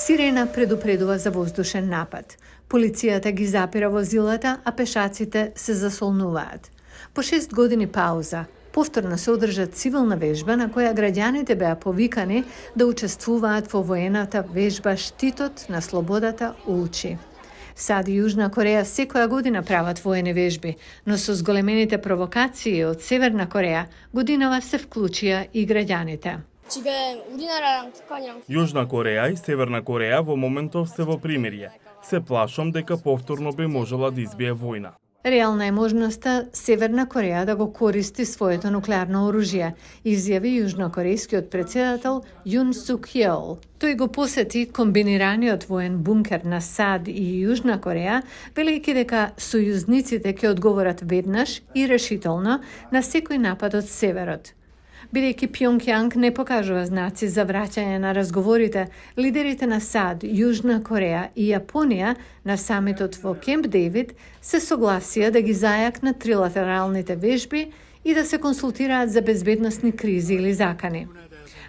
Сирена предупредува за воздушен напад. Полицијата ги запира возилата, а пешаците се засолнуваат. По 6 години пауза, повторно се одржа цивилна вежба на која граѓаните беа повикани да учествуваат во воената вежба Штитот на слободата Улчи. САД и Јужна Кореја секоја година прават воени вежби, но со зголемените провокации од Северна Кореја годинава се вклучија и граѓаните. Јужна Кореја и Северна Кореја во моментов се во примирие. Се плашам дека повторно би можела да избие војна. Реална е можноста Северна Кореја да го користи своето нуклеарно оружје, изјави јужнокорејскиот председател Јун Сук Јеол. Тој го посети комбинираниот воен бункер на САД и Јужна Кореја, велејќи дека сојузниците ќе одговорат веднаш и решително на секој напад од северот. Бидејќи Пјонгјанг не покажува знаци за враќање на разговорите, лидерите на САД, Јужна Кореја и Јапонија на самитот во Кемп Дејвид се согласија да ги зајакнат трилатералните вежби и да се консултираат за безбедносни кризи или закани.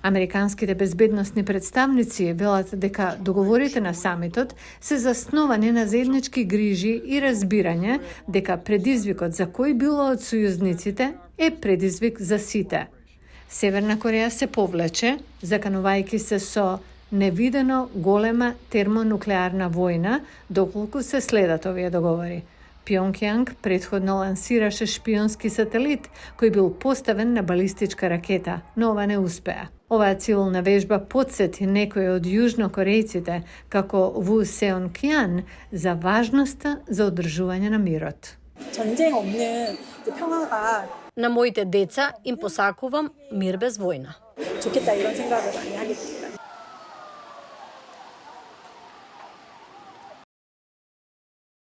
Американските безбедносни представници велат дека договорите на самитот се засновани на заеднички грижи и разбирање дека предизвикот за кој било од сојузниците е предизвик за сите. Северна Кореја се повлече, заканувајќи се со невидено голема термонуклеарна војна, доколку се следат овие договори. Пјонгјанг претходно лансираше шпионски сателит, кој бил поставен на балистичка ракета, но ова не успеа. Оваа цивилна вежба потсети некои од јужнокорејците, како Ву Сеон Кјан, за важноста за одржување на мирот. 전쟁 없는 평화가 На моите деца им посакувам мир без војна. 좋겠다 이런 생각을 많이 하게 됩니다.